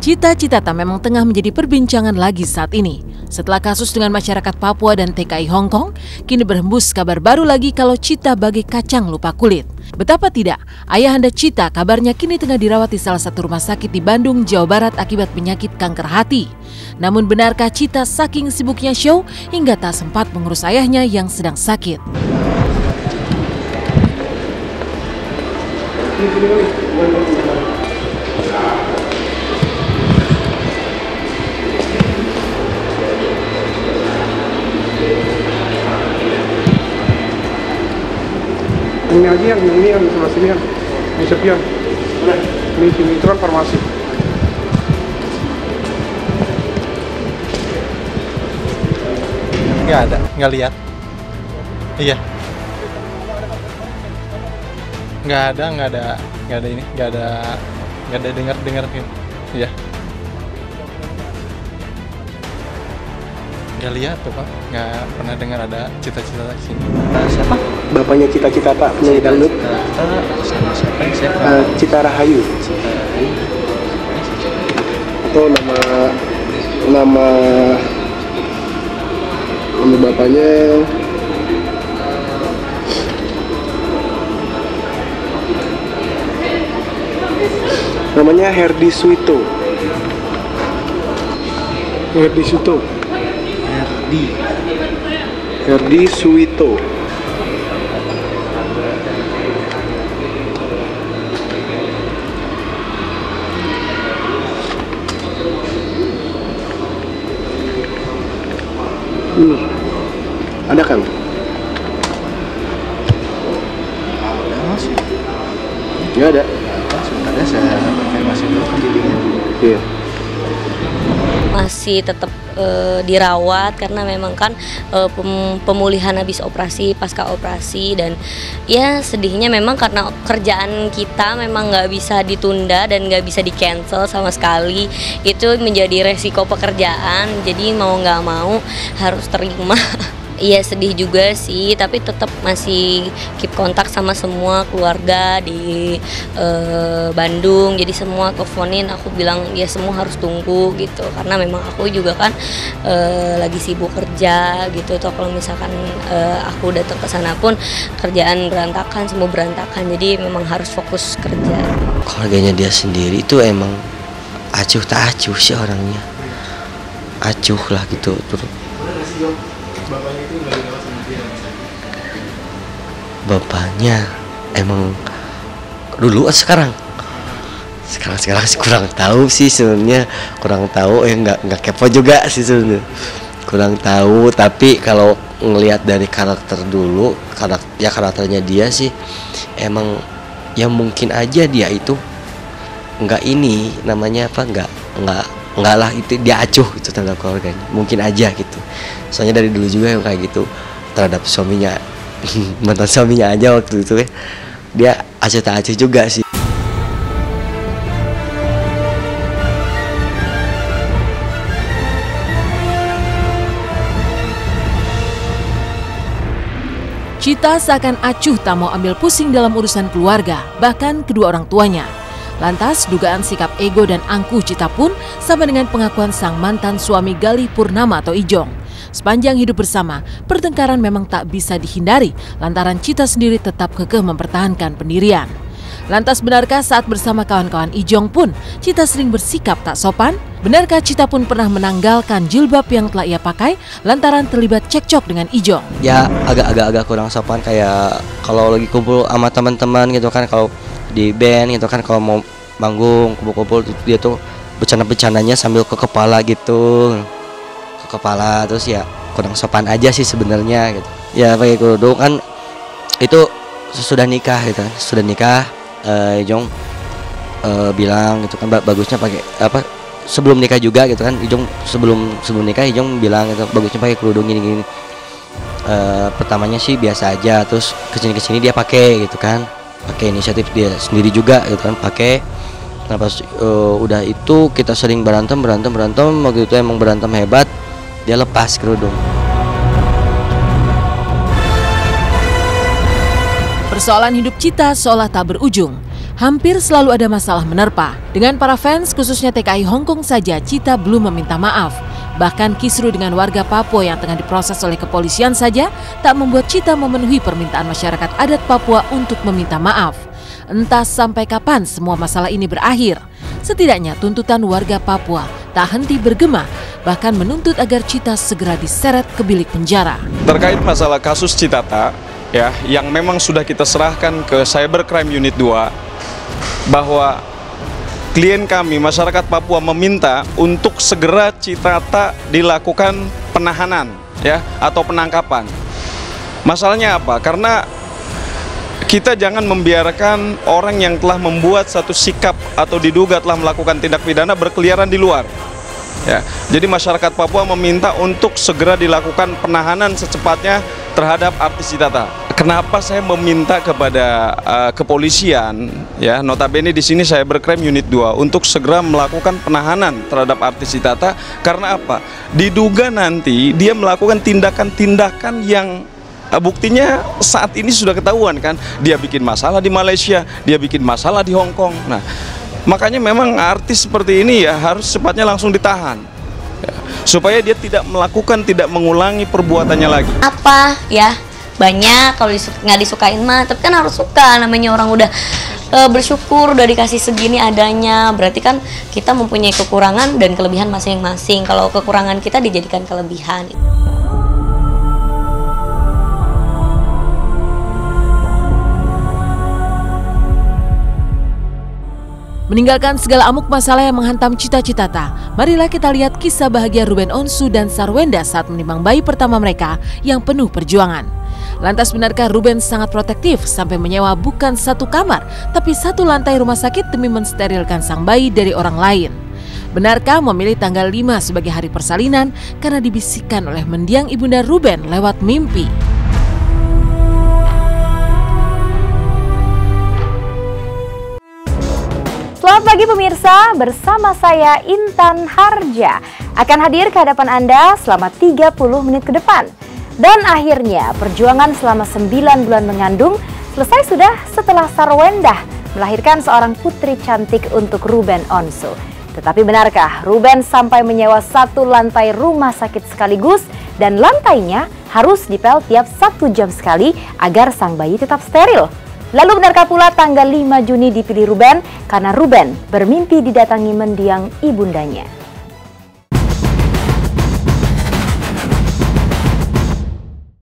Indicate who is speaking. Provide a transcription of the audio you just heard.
Speaker 1: Cita Citata memang tengah menjadi perbincangan lagi saat ini. Setelah kasus dengan masyarakat Papua dan TKI Hong Kong, kini berhembus kabar baru lagi kalau Cita bagai kacang lupa kulit. Betapa tidak, ayahanda Cita kabarnya kini tengah dirawat di salah satu rumah sakit di Bandung, Jawa Barat akibat penyakit kanker hati. Namun benarkah Cita saking sibuknya show hingga tak sempat mengurus ayahnya yang sedang sakit?
Speaker 2: Ini aja yang sebelah sini yang ini sepian. Ini sini itu kan farmasi.
Speaker 3: Nggak ada, nggak lihat. Iya. Nggak ada ini, nggak ada dengar gitu. Iya. Nggak lihat tuh Pak, nggak pernah dengar ada cita-cita di sini.
Speaker 4: Siapa?
Speaker 2: Bapaknya Cita Citata penyanyi dangdut. Cita Rahayu. Atau nama bapaknya namanya Herdi Suito. Herdi Suito. Ada kan? Nggak ada.
Speaker 4: Sebenarnya saya konfirmasi dulu ke dirinya.
Speaker 2: Iya.
Speaker 5: Masih tetap dirawat karena memang kan pemulihan habis operasi, pasca operasi, dan ya sedihnya memang karena kerjaan kita memang nggak bisa ditunda dan nggak bisa di cancel sama sekali. Itu menjadi resiko pekerjaan, jadi mau nggak mau harus terima. Iya sedih juga sih, tapi tetap masih keep kontak sama semua keluarga di Bandung. Jadi semua teleponin, aku bilang ya semua harus tunggu gitu, karena memang aku juga kan lagi sibuk kerja gitu. Atau kalau misalkan aku datang ke sana pun kerjaan berantakan, semua berantakan. Jadi memang harus fokus kerja.
Speaker 4: Keluarganya dia sendiri itu emang acuh tak acuh sih orangnya, acuh lah gitu terus. Bapaknya emang dulu sekarang sih kurang tahu sih sebenarnya, kurang tahu nggak kepo juga sih sebenarnya, kurang tahu. Tapi kalau ngelihat dari karakter dulu, karakternya dia sih emang ya mungkin aja dia itu nggak ini namanya apa nggak lah itu dia acuh itu terhadap keluarganya, mungkin aja gitu. Soalnya dari dulu juga yang kayak gitu terhadap suaminya, mantan suaminya aja waktu itu ya dia acuh tak acuh juga sih.
Speaker 1: Cita seakan acuh tak mau ambil pusing dalam urusan keluarga, bahkan kedua orang tuanya. Lantas, dugaan sikap ego dan angkuh Cita pun sama dengan pengakuan sang mantan suami Galih Purnama atau Ijong. Sepanjang hidup bersama, pertengkaran memang tak bisa dihindari lantaran Cita sendiri tetap kekeh mempertahankan pendirian. Lantas benarkah saat bersama kawan-kawan Ijong pun Cita sering bersikap tak sopan? Benarkah Cita pun pernah menanggalkan jilbab yang telah ia pakai lantaran terlibat cekcok dengan Ijong?
Speaker 4: Ya agak kurang sopan, kayak kalau lagi kumpul sama teman-teman gitu kan, kalau di band gitu kan, kalau mau manggung kumpul-kumpul dia tuh bercanda-bercandanya sambil ke kepala gitu, ke kepala. Terus ya kurang sopan aja sih sebenarnya gitu. Ya pakai kerudung kan itu sesudah nikah gitu kan, sudah nikah. Ijong bilang gitu kan bagusnya pakai apa, sebelum nikah juga gitu kan. Ijong sebelum nikah Ijong bilang gitu bagusnya pakai kerudung gini. Pertamanya sih biasa aja, terus kesini dia pakai gitu kan, pakai inisiatif dia sendiri juga gitu kan, pakai. Nah pas udah itu kita sering berantem waktu itu emang berantem hebat, dia lepas kerudung.
Speaker 1: Persoalan hidup Cita seolah tak berujung. Hampir selalu ada masalah menerpa. Dengan para fans, khususnya TKI Hong Kong saja, Chita belum meminta maaf. Bahkan kisruh dengan warga Papua yang tengah diproses oleh kepolisian saja tak membuat Chita memenuhi permintaan masyarakat adat Papua untuk meminta maaf. Entah sampai kapan semua masalah ini berakhir. Setidaknya tuntutan warga Papua tak henti bergema, bahkan menuntut agar Chita segera diseret ke bilik penjara.
Speaker 6: Terkait masalah kasus Citata, ya, yang memang sudah kita serahkan ke Cybercrime Unit 2, bahwa klien kami, masyarakat Papua, meminta untuk segera Citata dilakukan penahanan, ya, atau penangkapan. Masalahnya apa? Karena kita jangan membiarkan orang yang telah membuat satu sikap atau diduga telah melakukan tindak pidana berkeliaran di luar. Ya, jadi masyarakat Papua meminta untuk segera dilakukan penahanan secepatnya terhadap artis Citata. Kenapa saya meminta kepada kepolisian, ya, notabene di sini saya Cybercrime Unit 2 untuk segera melakukan penahanan terhadap artis Citata, karena apa? Diduga nanti dia melakukan tindakan-tindakan yang buktinya saat ini sudah ketahuan kan, dia bikin masalah di Malaysia, dia bikin masalah di Hong Kong. Nah, makanya memang artis seperti ini ya harus cepatnya langsung ditahan, ya, supaya dia tidak mengulangi perbuatannya lagi.
Speaker 5: Apa ya? Banyak kalau nggak disukain mah, tapi kan harus suka, namanya orang udah bersyukur udah dikasih segini adanya, berarti kan kita mempunyai kekurangan dan kelebihan masing-masing. Kalau kekurangan kita dijadikan kelebihan.
Speaker 1: Meninggalkan segala amuk masalah yang menghantam Cita-Citata, marilah kita lihat kisah bahagia Ruben Onsu dan Sarwenda saat menimbang bayi pertama mereka yang penuh perjuangan. Lantas benarkah Ruben sangat protektif sampai menyewa bukan satu kamar, tapi satu lantai rumah sakit demi mensterilkan sang bayi dari orang lain? Benarkah memilih tanggal 5 sebagai hari persalinan karena dibisikkan oleh mendiang ibunda Ruben lewat mimpi?
Speaker 7: Selamat pagi pemirsa, bersama saya Intan Harja akan hadir ke hadapan Anda selama 30 menit ke depan. Dan akhirnya perjuangan selama 9 bulan mengandung selesai sudah setelah Sarwenda melahirkan seorang putri cantik untuk Ruben Onsu. Tetapi benarkah Ruben sampai menyewa satu lantai rumah sakit sekaligus dan lantainya harus dipel tiap 1 jam sekali agar sang bayi tetap steril? Lalu benarkah pula tanggal 5 Juni dipilih Ruben karena Ruben bermimpi didatangi mendiang ibundanya?